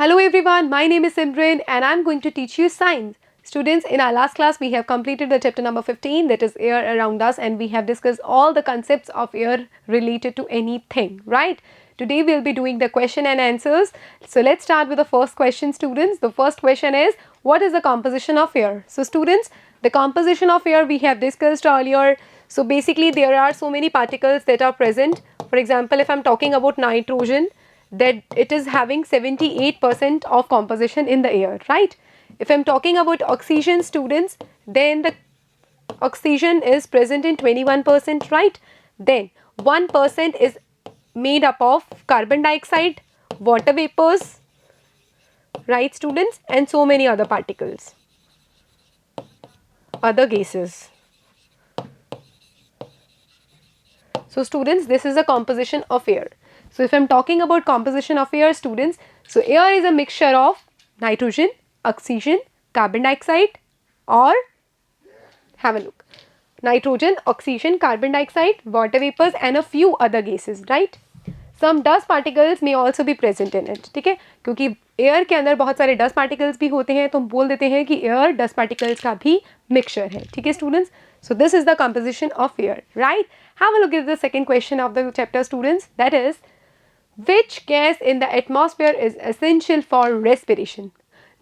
Hello everyone, my name is Simran and I'm going to teach you science. Students, in our last class we have completed the chapter number 15, that is air around us, and we have discussed all the concepts of air related to anything, right? Today we'll be doing the question and answers. So let's start with the first question, students. The first question is, what is the composition of air? So students, the composition of air we have discussed earlier. So basically there are so many particles that are present. For example, if I'm talking about nitrogen, that it is having 78% of composition in the air, right? If I'm talking about oxygen, students, then the oxygen is present in 21%, right? Then 1% is made up of carbon dioxide, water vapors, right students, and so many other particles, other gases. So students, this is the composition of air. So if I'm talking about composition of air, students, so air is a mixture of nitrogen, oxygen, carbon dioxide, or have a look. Nitrogen, oxygen, carbon dioxide, water vapors and a few other gases, right? Some dust particles may also be present in it, ठीक है? क्योंकि air के अंदर बहुत सारे dust particles भी होते हैं, तो हम बोल देते हैं कि एयर डस्ट पार्टिकल्स का भी मिक्सचर है, ठीक है students? So this is the composition of air, right? Have a look at the second question of the chapter, students. That is, which gas in the atmosphere is essential for respiration?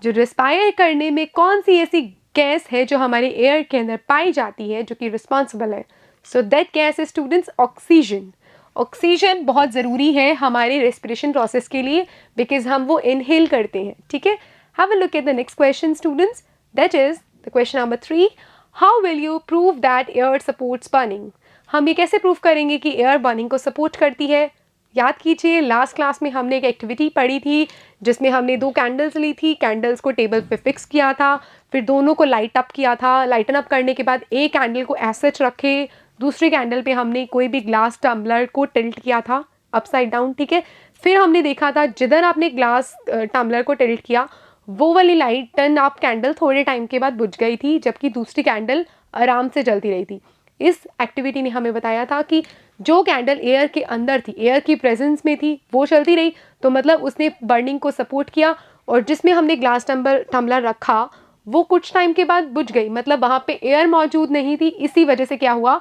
जो respire करने में कौन सी ऐसी gas है जो हमारे air के अंदर पाई जाती है, जो कि रिस्पॉन्सिबल है? So that gas is students oxygen. Oxygen बहुत ज़रूरी है हमारे रेस्पिरेशन प्रोसेस के लिए, बिकॉज हम वो इनहेल करते हैं, ठीक है? Have a look at the next question, students. That is the question number 3. How will you prove that air supports burning? हम ये कैसे प्रूव करेंगे कि एयर बर्निंग को सपोर्ट करती है? याद कीजिए, लास्ट क्लास में हमने एक एक्टिविटी पढ़ी थी जिसमें हमने 2 कैंडल्स ली थी, कैंडल्स को टेबल पे फिक्स किया था, फिर दोनों को लाइट अप किया था. लाइटन अप करने के बाद एक कैंडल को ऐसे रखे, दूसरी कैंडल पे हमने कोई भी ग्लास टम्बलर को टिल्ट किया था अपसाइड डाउन, ठीक है? फिर हमने देखा था जिधर आपने ग्लास टम्बलर को टिल्ट किया वो वाली लाइटन आप कैंडल थोड़े टाइम के बाद बुझ गई थी, जबकि दूसरी कैंडल आराम से जलती रही थी. इस एक्टिविटी ने हमें बताया था कि जो कैंडल एयर के अंदर थी, एयर की प्रेजेंस में थी, वो चलती रही, तो मतलब उसने बर्निंग को सपोर्ट किया. और जिसमें हमने ग्लास टम्बलर रखा वो कुछ टाइम के बाद बुझ गई, मतलब वहाँ पे एयर मौजूद नहीं थी. इसी वजह से क्या हुआ,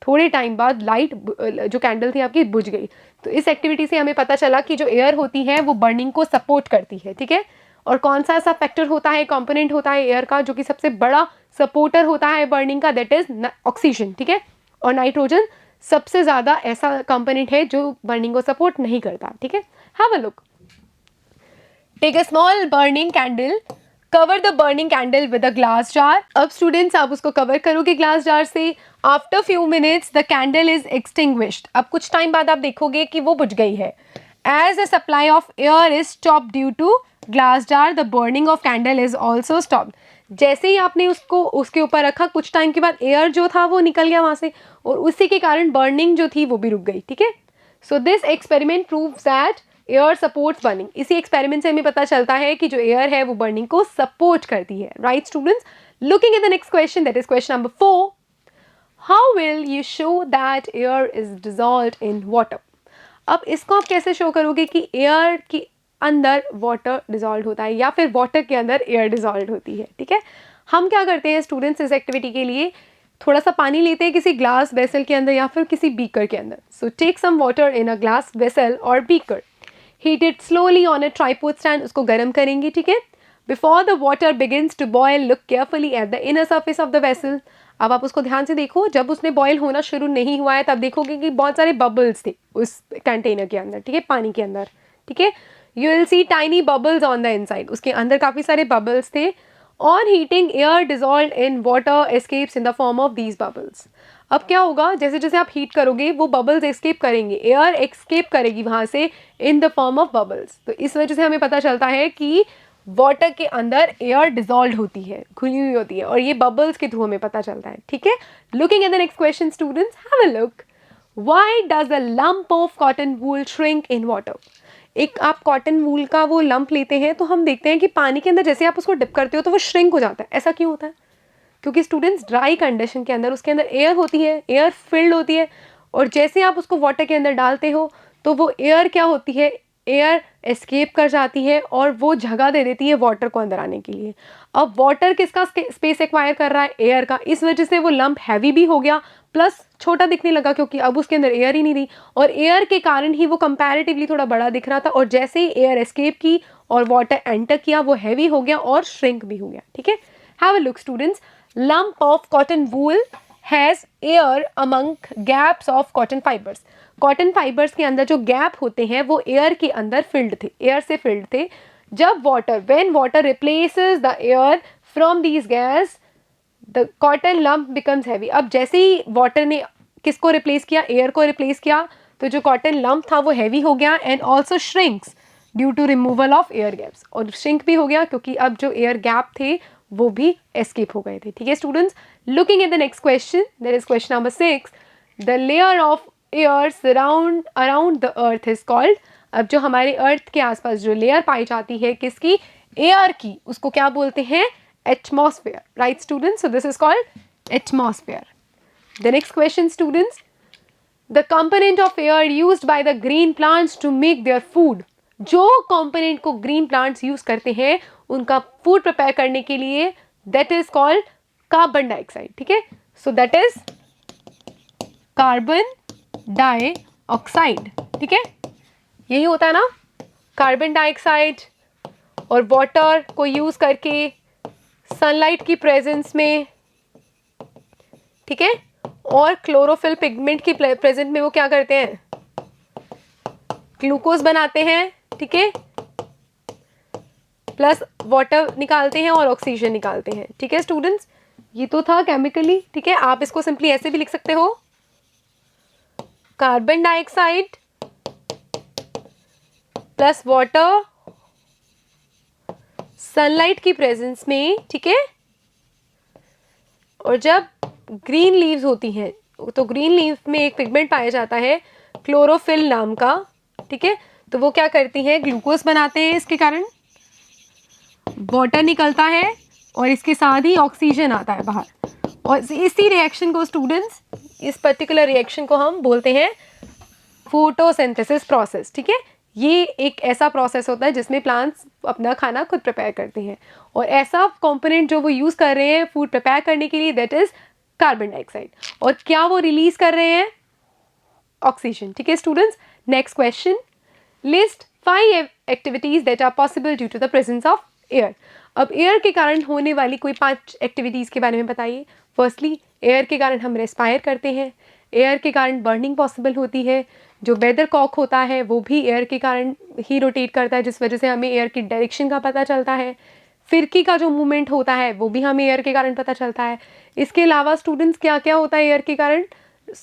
थोड़े टाइम बाद लाइट जो कैंडल थी आपकी बुझ गई. तो इस एक्टिविटी से हमें पता चला कि जो एयर होती है वो बर्निंग को सपोर्ट करती है, ठीक है? और कौन सा ऐसा फैक्टर होता है, कंपोनेंट होता है एयर का जो कि सबसे बड़ा सपोर्टर होता है बर्निंग का? दैट इज ऑक्सीजन, ठीक है? और नाइट्रोजन सबसे ज़्यादा ऐसा कंपोनेंट है जो बर्निंग को सपोर्ट नहीं करता, ठीक है? Have a look. Take a small burning candle, cover the burning candle with a glass jar. अब स्टूडेंट्स, आप उसको कवर करोगे ग्लास जार से. After few minutes the candle is extinguished. अब कुछ टाइम बाद आप देखोगे कि वो बुझ गई है. As the supply of air is stop due to glass jar, the burning of candle is also stop. जैसे ही आपने उसको उसके ऊपर रखा, कुछ टाइम के बाद एयर जो था वो निकल गया वहाँ से, और उसी के कारण बर्निंग जो थी वो भी रुक गई, ठीक है? So this experiment proves that air supports burning. इसी एक्सपेरिमेंट से हमें पता चलता है कि जो एयर है वो बर्निंग को सपोर्ट करती है, right students? Looking at the next question, that is question number 4. How will you show that air is dissolved in water? अब इसको आप कैसे शो करोगे कि एयर की अंदर वाटर डिजॉल्व होता है या फिर वाटर के अंदर एयर डिजॉल्व होती है, ठीक है? हम क्या करते हैं स्टूडेंट्स, इस एक्टिविटी के लिए थोड़ा सा पानी लेते हैं किसी ग्लास वेसल के अंदर या फिर किसी बीकर के अंदर. So take some water in a glass vessel और beaker, heat it slowly on a tripod stand. उसको गर्म करेंगे, ठीक है? Before the water begins to boil, look carefully at the inner surface of the vessel. अब आप उसको ध्यान से देखो, जब उसने बॉयल होना शुरू नहीं हुआ है तब देखोगे कि बहुत सारे बबल्स थे उस कंटेनर के अंदर, ठीक है? पानी के अंदर, ठीक है? You will see tiny bubbles on the inside. उसके अंदर काफ़ी सारे बबल्स थे. On heating air dissolve in water escapes in the form of these bubbles. अब क्या होगा, जैसे जैसे आप हीट करोगे वो बबल्स एस्केप करेंगे, एयर एस्केप करेगी वहाँ से in the form of bubbles. तो इस वजह से हमें पता चलता है कि वाटर के अंदर एयर डिजॉल्व होती है, घुली हुई होती है, और ये बबल्स के थ्रू हमें पता चलता है, ठीक है? Looking at the next question students, have a look. Why does a lump of cotton wool shrink in water? एक आप कॉटन वूल का वो लंप लेते हैं तो हम देखते हैं कि पानी के अंदर जैसे आप उसको डिप करते हो तो वो श्रिंक हो जाता है. ऐसा क्यों होता है? क्योंकि स्टूडेंट्स ड्राई कंडीशन के अंदर उसके अंदर एयर होती है, एयर फिल्ड होती है, और जैसे आप उसको वाटर के अंदर डालते हो तो वो एयर क्या होती है, एयर एस्केप कर जाती है और वो जगह दे देती है वाटर को अंदर आने के लिए। अब वाटर किसका स्पेस एक्वायर कर रहा है? एयर का। इस वजह से वो लंप हैवी भी हो गया प्लस छोटा दिखने लगा, क्योंकि अब उसके अंदर एयर ही नहीं रही, और एयर के कारण ही वो कंपैरेटिवली थोड़ा बड़ा दिख रहा था, और जैसे ही एयर एस्केप की और वाटर एंटर किया वो हैवी हो गया और श्रिंक भी हो गया। ठीक है, have a look students. Lump of cotton wool has air among gaps of cotton fibres. Cotton fibres के अंदर जो गैप होते हैं वो एयर के अंदर फिल्ड थे, एयर से फिल्ड थे। जब when water replaces the air from these gas the cotton lump becomes heavy. अब जैसे ही वाटर ने किसको रिप्लेस किया? एयर को रिप्लेस किया, तो जो कॉटन लंप था वो हैवी हो गया and also shrinks due to removal of air gaps, और श्रिंक भी हो गया क्योंकि अब जो एयर गैप थे वो भी एस्केप हो गए थे। ठीक है students, looking at the next question, there is question number 6। The layer of air surround around the earth is called. अब जो हमारे अर्थ के आसपास जो लेयर पाई जाती है किसकी? एयर की, उसको क्या बोलते हैं? Atmosphere. Right students, so this is called atmosphere. The next question students, the component of air used by the green plants to make their food. जो कंपोनेंट को ग्रीन प्लांट्स यूज करते हैं उनका फूड प्रिपेयर करने के लिए, that is called carbon dioxide. ठीक है, so that is carbon dioxide. ठीक है, यही होता है ना, कार्बन डाइऑक्साइड और वाटर को यूज करके सनलाइट की प्रेजेंस में, ठीक है, और क्लोरोफिल पिगमेंट की प्रेजेंस में वो क्या करते हैं? ग्लूकोज बनाते हैं। ठीक है, प्लस वाटर निकालते हैं और ऑक्सीजन निकालते हैं। ठीक है स्टूडेंट्स, ये तो था केमिकली। ठीक है, आप इसको सिंपली ऐसे भी लिख सकते हो, carbon dioxide plus water sunlight की प्रेजेंस में। ठीक है, और जब ग्रीन लीव्स होती हैं तो ग्रीन लीव्स में एक पिगमेंट पाया जाता है क्लोरोफिल नाम का। ठीक है, तो वो क्या करती है? ग्लूकोज बनाते हैं, इसके कारण वाटर निकलता है और इसके साथ ही ऑक्सीजन आता है बाहर, और इसी रिएक्शन को स्टूडेंट्स, इस पर्टिकुलर रिएक्शन को हम बोलते हैं फोटोसिंथेसिस प्रोसेस। ठीक है, ये एक ऐसा प्रोसेस होता है जिसमें प्लांट्स अपना खाना खुद प्रिपेयर करते हैं, और ऐसा कंपोनेंट जो वो यूज़ कर रहे हैं फूड प्रिपेयर करने के लिए, दैट इज कार्बन डाइऑक्साइड। और क्या वो रिलीज कर रहे हैं? ऑक्सीजन। ठीक है students, next question, list 5 activities that are possible due to the presence of air. अब एयर के कारण होने वाली कोई 5 एक्टिविटीज़ के बारे में बताइए। फर्स्टली, एयर के कारण हम रेस्पायर करते हैं, एयर के कारण बर्निंग पॉसिबल होती है, जो वेदर कॉक होता है वो भी एयर के कारण ही रोटेट करता है, जिस वजह से हमें एयर की डायरेक्शन का पता चलता है। फिरकी का जो मूवमेंट होता है वो भी हमें एयर के कारण पता चलता है। इसके अलावा स्टूडेंट्स क्या क्या होता है एयर के कारण?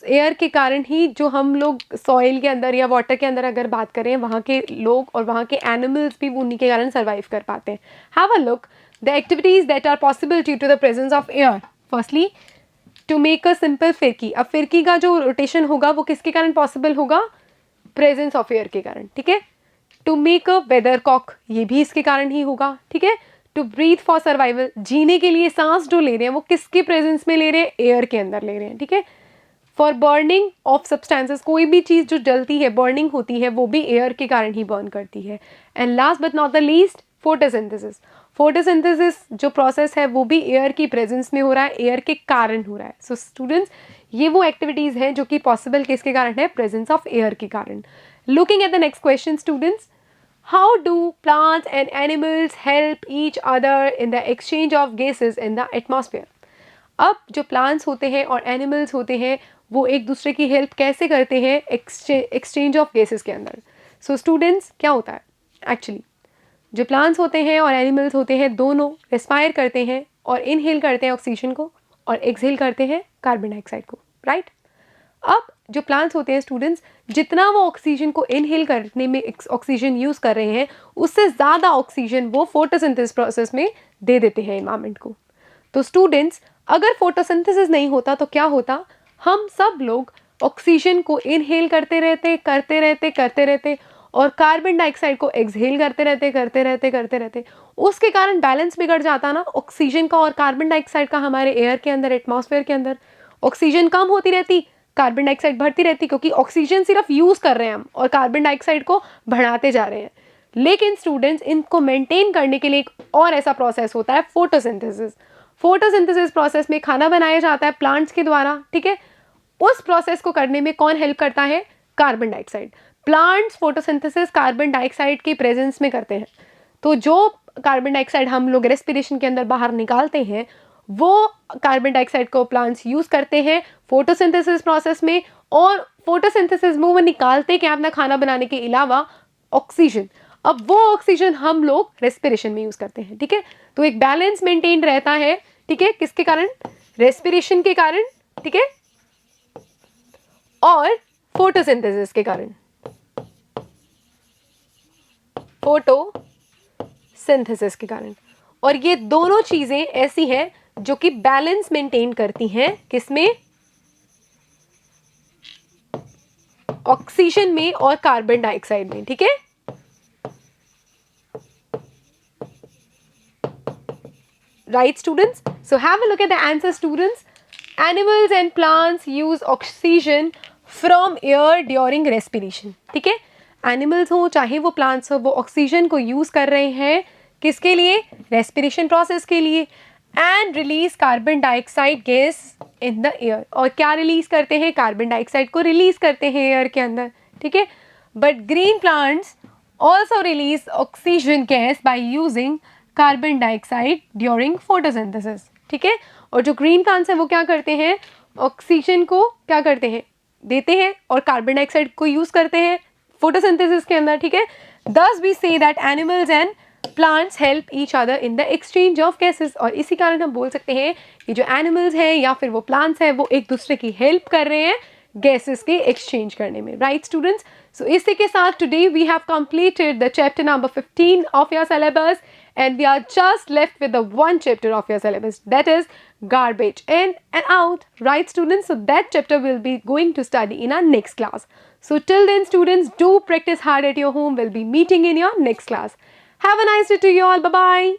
एयर के कारण ही जो हम लोग सॉइल के अंदर या वाटर के अंदर अगर बात करें, वहाँ के लोग और वहाँ के एनिमल्स भी उन्हीं के कारण सर्वाइव कर पाते हैं। Have a look the activities that are possible due to the presence of air. Firstly, to make a simple फिरकी। अब फिरकी का जो रोटेशन होगा वो किसके कारण पॉसिबल होगा? प्रेजेंस ऑफ एयर के कारण। ठीक है, to make a weathercock, ये भी इसके कारण ही होगा। ठीक है, टू ब्रीथ फॉर सर्वाइवल, जीने के लिए सांस जो ले रहे हैं वो किसके प्रेजेंस में ले रहे हैं? एयर के अंदर ले रहे हैं। ठीक है, फॉर बर्निंग ऑफ सब्सटेंसेस, कोई भी चीज़ जो जलती है, बर्निंग होती है, वो भी एयर के कारण ही बर्न करती है। And last but not the least, photosynthesis. Photosynthesis जो प्रोसेस है वो भी एयर की प्रेजेंस में हो रहा है, एयर के कारण हो रहा है। सो स्टूडेंट्स, ये वो एक्टिविटीज़ हैं जो कि पॉसिबल किसके कारण है? प्रेजेंस ऑफ एयर के कारण। Looking at the next question students, how do plants and animals help each other in the exchange of gases in the atmosphere. अब जो प्लांट्स होते हैं और एनिमल्स होते हैं वो एक दूसरे की हेल्प कैसे करते हैं एक्सचेंज ऑफ गैसेस के अंदर? सो स्टूडेंट्स, क्या होता है एक्चुअली, जो प्लांट्स होते हैं और एनिमल्स होते हैं दोनों रेस्पायर करते हैं और इनहेल करते हैं ऑक्सीजन को और एक्सहेल करते हैं कार्बन डाइऑक्साइड को। राइट, अब जो प्लांट्स होते हैं स्टूडेंट्स, जितना वो ऑक्सीजन को इनहेल करने में ऑक्सीजन यूज़ कर रहे हैं उससे ज़्यादा ऑक्सीजन वो फोटोसिंथेसिस प्रोसेस में दे देते हैं एनवायरनमेंट को। तो स्टूडेंट्स, अगर फोटोसिंथेसिस नहीं होता तो क्या होता? हम सब लोग ऑक्सीजन को इनहेल करते रहते और कार्बन डाइऑक्साइड को एक्सहेल करते रहते। उसके कारण बैलेंस बिगड़ जाता ना ऑक्सीजन का और कार्बन डाइऑक्साइड का हमारे एयर के अंदर, एटमॉस्फेयर के अंदर। ऑक्सीजन कम होती रहती, कार्बन डाइऑक्साइड बढ़ती रहती, क्योंकि ऑक्सीजन सिर्फ यूज़ कर रहे हैं हम और कार्बन डाइऑक्साइड को बढ़ाते जा रहे हैं। लेकिन स्टूडेंट्स, इनको मेंटेन करने के लिए एक और ऐसा प्रोसेस होता है, फोटोसिंथेसिस। फोटोसिंथेसिस प्रोसेस में खाना बनाया जाता है प्लांट्स के द्वारा, ठीक है। उस प्रोसेस को करने में कौन हेल्प करता है? Carbon dioxide. Plants photosynthesis carbon dioxide की प्रेजेंस में करते हैं। तो जो कार्बन डाइऑक्साइड हम लोग रेस्पिरेशन के अंदर बाहर निकालते हैं, वो कार्बन डाइऑक्साइड को प्लांट्स यूज़ करते हैं फोटोसिंथेसिस प्रोसेस में। और फोटोसिंथेसिस में वो निकालते क्या? अपना खाना बनाने के अलावा ऑक्सीजन। अब वो ऑक्सीजन हम लोग रेस्पिरेशन में यूज़ करते हैं, ठीक है। तो एक बैलेंस मेंटेन रहता है, ठीक है, किसके कारण? रेस्पिरेशन के कारण, ठीक है, और फोटोसिंथेसिस के कारण, फोटोसिंथेसिस के कारण। और ये दोनों चीजें ऐसी हैं जो कि बैलेंस मेंटेन करती हैं, किसमें? ऑक्सीजन में और कार्बन डाइऑक्साइड में, ठीक है। Right, students? So have a look at the answer, students. Animals and plants use oxygen from air during respiration. ठीक है, एनिमल्स हो चाहे वो प्लांट्स हो, वो ऑक्सीजन को यूज कर रहे हैं किसके लिए? रेस्पिरेशन प्रोसेस के लिए। And release carbon dioxide gas in the air. और क्या रिलीज करते हैं? कार्बन डाइऑक्साइड को रिलीज करते हैं एयर के अंदर, ठीक है। But green plants also release oxygen gas by using carbon dioxide during photosynthesis, ठीक है। और जो ग्रीन प्लांट्स हैं वो क्या करते हैं? ऑक्सीजन को क्या करते हैं? देते हैं और कार्बन डाइऑक्साइड को यूज करते हैं फोटोसिंथेसिस के अंदर, ठीक है। Thus we see that animals and plants help each other in the exchange of gases. और इसी कारण हम बोल सकते हैं कि जो एनिमल्स हैं या फिर वो प्लांट्स हैं, वो एक दूसरे की हेल्प कर रहे हैं गैसेस के एक्सचेंज करने में। राइट स्टूडेंट्स, सो इसी के साथ today we have completed the chapter number 15 of your syllabus, and we are just left with the one chapter of your syllabus, that is garbage in and out. Right, students? So that chapter we'll be going to study in our next class. So till then, students, do practice hard at your home. We'll be meeting in your next class. Have a nice day to you all. Bye bye.